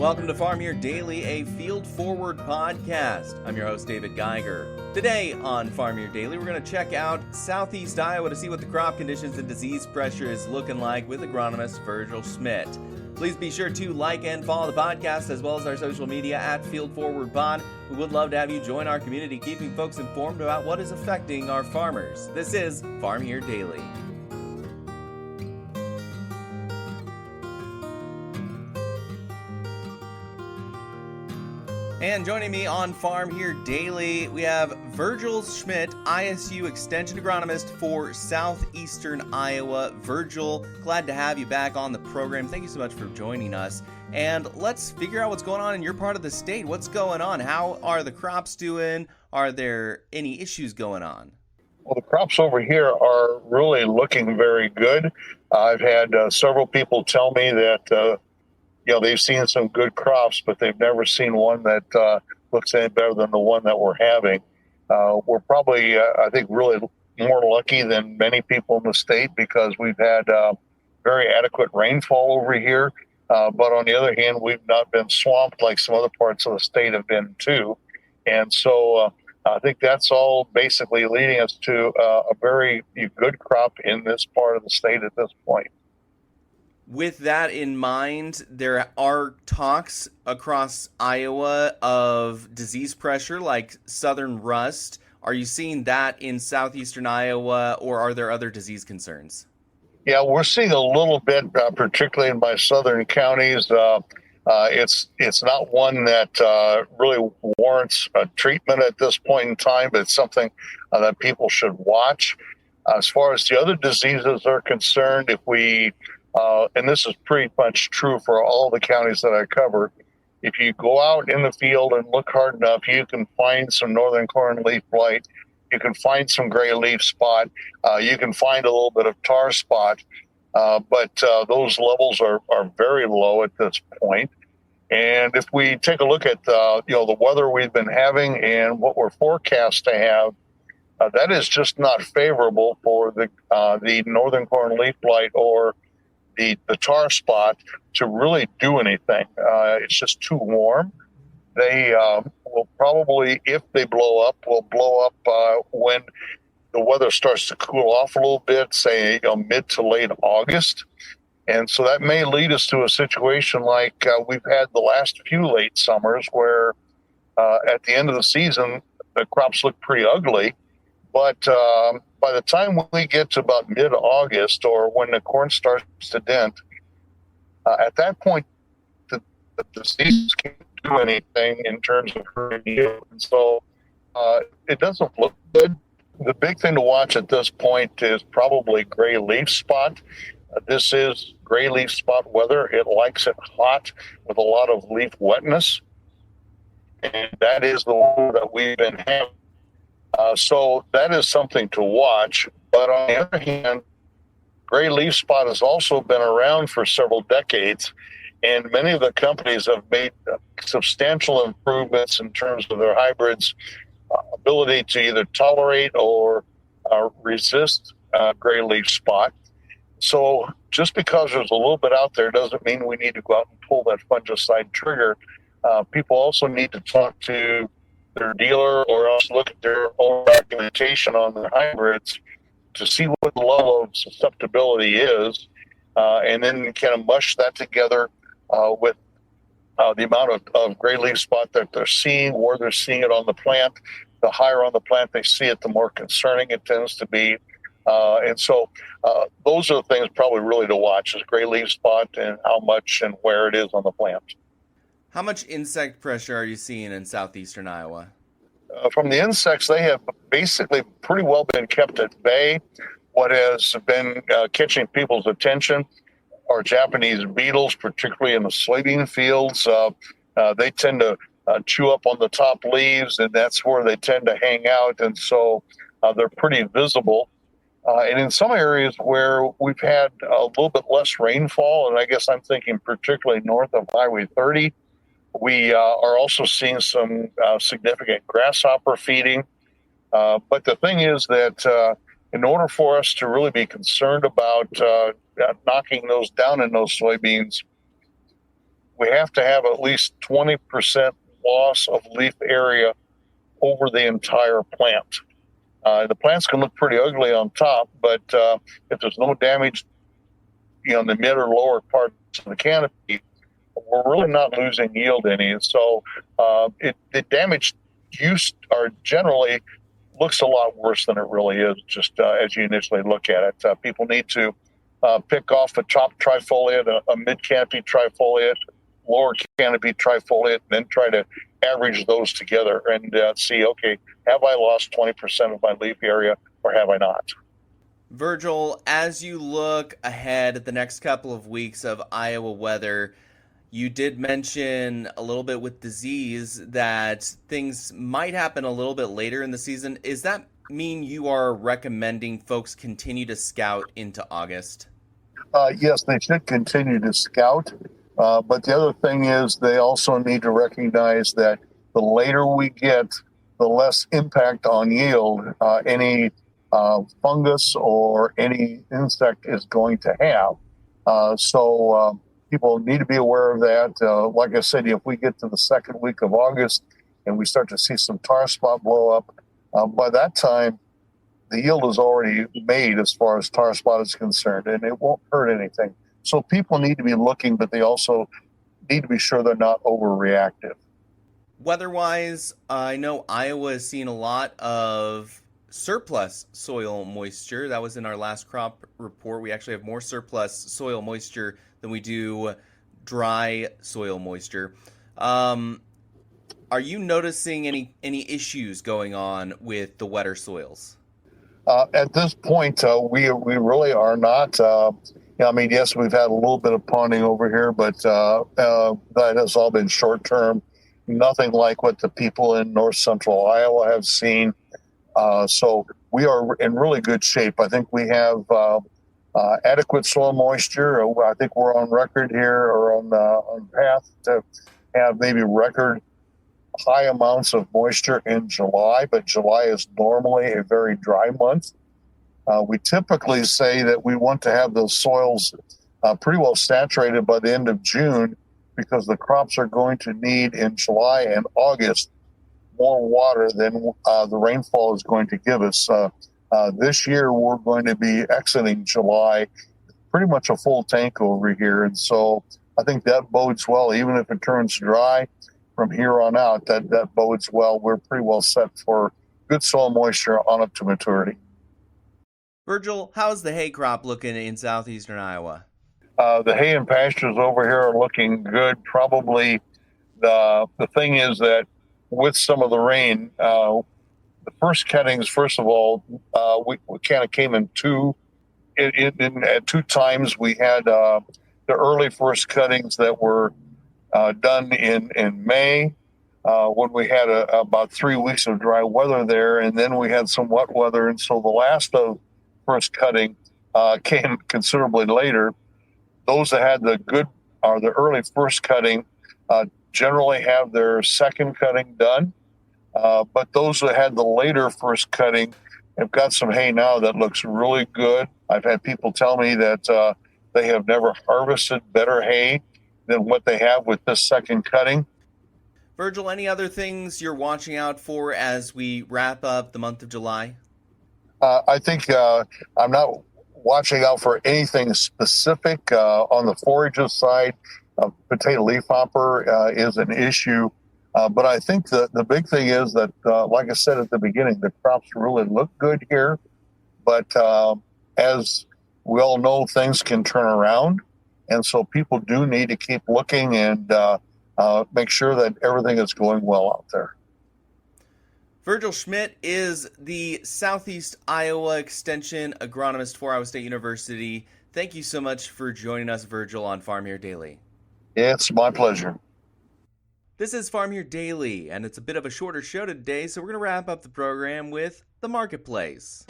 welcome to Farm Here Daily, a field-forward podcast. I'm your host, David Geiger. Today on Farm Here Daily, we're going to check out southeast Iowa to see what the crop conditions and disease pressure is looking like with agronomist Virgil Schmitt. Please be sure to like and follow the podcast as well as our social media at FieldForwardPod. We would love to have you join our community, keeping folks informed about what is affecting our farmers. This is Farm Here Daily. And joining me on Farm Here Daily, we have Virgil Schmitt, ISU Extension agronomist for southeastern Iowa. Virgil, glad to have you back on the program. Thank you so much for joining us. And let's figure out what's going on in your part of the state. What's going on? How are the crops doing? Are there any issues going on? Well, the crops over here are really looking very good. I've had several people tell me that they've seen some good crops, but they've never seen one that looks any better than the one that we're having. We're probably, I think, really more lucky than many people in the state because we've had very adequate rainfall over here. But on the other hand, we've not been swamped like some other parts of the state have been too. And so I think that's all basically leading us to a very good crop in this part of the state at this point. With that in mind, there are talks across Iowa of disease pressure like southern rust. Are you seeing that in southeastern Iowa, or are there other disease concerns? Yeah, we're seeing a little bit, particularly in my southern counties. It's not one that really warrants a treatment at this point in time, but it's something that people should watch. As far as the other diseases are concerned, if we and this is pretty much true for all the counties that I cover. If you go out in the field and look hard enough, you can find some northern corn leaf blight. You can find some gray leaf spot. You can find a little bit of tar spot, but those levels are very low at this point. And if we take a look at the weather we've been having and what we're forecast to have, that is just not favorable for the northern corn leaf blight or the tar spot to really do anything. It's just too warm. They will probably, if they blow up, will blow up when the weather starts to cool off a little bit, say mid to late August. And so that may lead us to a situation like we've had the last few late summers where at the end of the season, the crops look pretty ugly. But by the time we get to about mid-August or when the corn starts to dent, at that point, the disease can't do anything in terms of hurting yield. And so it doesn't look good. The big thing to watch at this point is probably gray leaf spot. This is gray leaf spot weather. It likes it hot with a lot of leaf wetness. And that is the one that we've been having. So that is something to watch. But on the other hand, gray leaf spot has also been around for several decades, and many of the companies have made substantial improvements in terms of their hybrids' ability to either tolerate or resist gray leaf spot. So just because there's a little bit out there doesn't mean we need to go out and pull that fungicide trigger. People also need to talk to their dealer or else look at their own documentation on their hybrids to see what the level of susceptibility is, and then kind of mush that together with the amount of gray leaf spot that they're seeing, where they're seeing it on the plant. The higher on the plant they see it, the more concerning it tends to be. And so those are the things probably really to watch is gray leaf spot and how much and where it is on the plant. How much insect pressure are you seeing in southeastern Iowa? From the insects, they have basically pretty well been kept at bay. What has been catching people's attention are Japanese beetles, particularly in the soybean fields. They tend to chew up on the top leaves, and that's where they tend to hang out. And so they're pretty visible. And in some areas where we've had a little bit less rainfall, and I guess I'm thinking particularly north of Highway 30, we are also seeing some significant grasshopper feeding. But the thing is that in order for us to really be concerned about knocking those down in those soybeans, we have to have at least 20% loss of leaf area over the entire plant. The plants can look pretty ugly on top, but if there's no damage, in the mid or lower parts of the canopy, we're really not losing yield any. So the damaged use are generally looks a lot worse than it really is, just as you initially look at it. People need to pick off a top trifoliate, a mid-canopy trifoliate, lower canopy trifoliate, and then try to average those together and see, okay, have I lost 20% of my leaf area or have I not? Virgil, as you look ahead at the next couple of weeks of Iowa weather, you did mention a little bit with disease that things might happen a little bit later in the season. Does that mean you are recommending folks continue to scout into August? Yes, they should continue to scout. But the other thing is they also need to recognize that the later we get, the less impact on yield any fungus or any insect is going to have. So people need to be aware of that. Like I said, if we get to the second week of August and we start to see some tar spot blow up, by that time, the yield is already made as far as tar spot is concerned, and it won't hurt anything. So people need to be looking, but they also need to be sure they're not overreactive. Weather-wise, I know Iowa has seen a lot of surplus soil moisture. That was in our last crop report. We actually have more surplus soil moisture than we do dry soil moisture. Are you noticing any issues going on with the wetter soils? At this point, we really are not. Yes, we've had a little bit of ponding over here, but that has all been short term. Nothing like what the people in north central Iowa have seen. So we are in really good shape. I think we have adequate soil moisture. I think we're on record here or on path to have maybe record high amounts of moisture in July, but July is normally a very dry month. We typically say that we want to have those soils pretty well saturated by the end of June because the crops are going to need in July and August more water than the rainfall is going to give us. This year, we're going to be exiting July pretty much a full tank over here. And so I think that bodes well, even if it turns dry from here on out, that bodes well. We're pretty well set for good soil moisture on up to maturity. Virgil, how's the hay crop looking in southeastern Iowa? The hay and pastures over here are looking good. Probably the thing is that with some of the rain, the first cuttings, first of all, we kind of came in at two times. We had the early first cuttings that were done in May when we had about 3 weeks of dry weather there, and then we had some wet weather, and so the last of first cutting came considerably later. Those that had the early first cutting generally have their second cutting done, but those that had the later first cutting have got some hay now that looks really good. I've had people tell me that they have never harvested better hay than what they have with this second cutting. Virgil, any other things you're watching out for as we wrap up the month of July? I think I'm not watching out for anything specific. On the forages side, potato leafhopper is an issue. But I think the big thing is that, like I said at the beginning, the crops really look good here. But as we all know, things can turn around. And so people do need to keep looking and make sure that everything is going well out there. Virgil Schmitt is the Southeast Iowa Extension agronomist for Iowa State University. Thank you so much for joining us, Virgil, on Farm Here Daily. It's my pleasure. This is Farm Here Daily, and it's a bit of a shorter show today, so we're going to wrap up the program with the marketplace.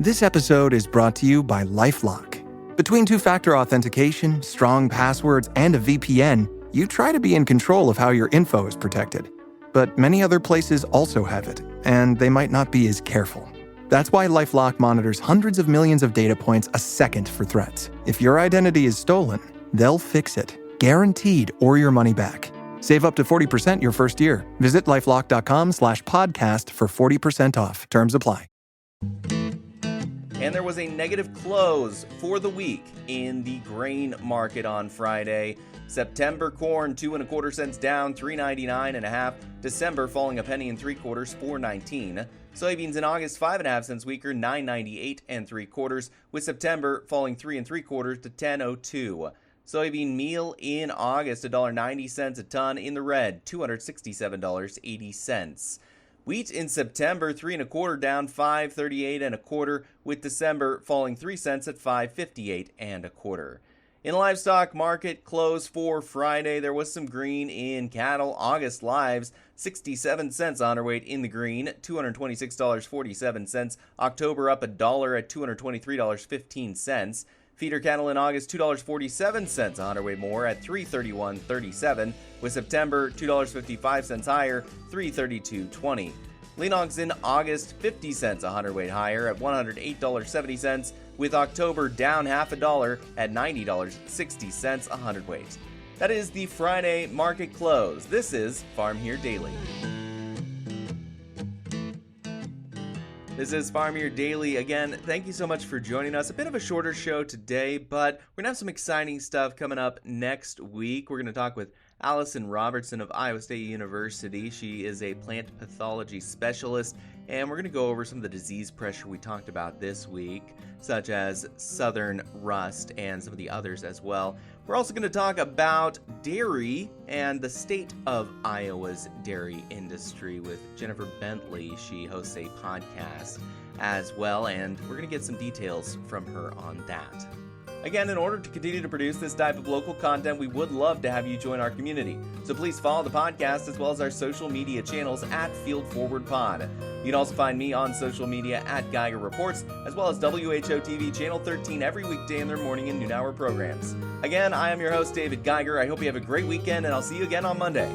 This episode is brought to you by LifeLock. Between two-factor authentication, strong passwords, and a VPN, you try to be in control of how your info is protected. But many other places also have it, and they might not be as careful. That's why LifeLock monitors hundreds of millions of data points a second for threats. If your identity is stolen, they'll fix it. Guaranteed, or your money back. Save up to 40% your first year. Visit lifelock.com/podcast for 40% off. Terms apply. And there was a negative close for the week in the grain market on Friday. September corn 2 1/4 cents down, $3.99 1/2. December falling a penny and 3/4, $4.19. Soybeans in August 5 1/2 cents weaker, $9.98 3/4, with September falling 3 3/4 to $10.02. Soybean meal in August $1.90 a ton, in the red $267.80. Wheat in September 3 1/4 down, $5.38 1/4, with December falling 3 cents at $5.58 1/4. In the livestock market close for Friday, there was some green in cattle. August lives 67 cents on hundredweight in the green, $226.47. October up $1 at $223.15. Feeder cattle in August $2.47 a hundredweight more at $331.37, with September $2.55 higher, $332.20. Lean hogs in August 50 cents a hundredweight higher at $108.70, with October down $0.50 at $90.60 a hundredweight. That is the Friday market close. This is Farm Here Daily. This is Farm Here Daily. Again, thank you so much for joining us. A bit of a shorter show today, but we're going to have some exciting stuff coming up next week. We're going to talk with Allison Robertson of Iowa State University. She is a plant pathology specialist, and we're going to go over some of the disease pressure we talked about this week, such as southern rust and some of the others as well. We're also going to talk about dairy and the state of Iowa's dairy industry with Jennifer Bentley. She hosts a podcast as well, and we're going to get some details from her on that. Again, in order to continue to produce this type of local content, we would love to have you join our community. So please follow the podcast as well as our social media channels at Field Forward Pod. You can also find me on social media at Geiger Reports, as well as WHO TV Channel 13 every weekday in their morning and noon hour programs. Again, I am your host, David Geiger. I hope you have a great weekend, and I'll see you again on Monday.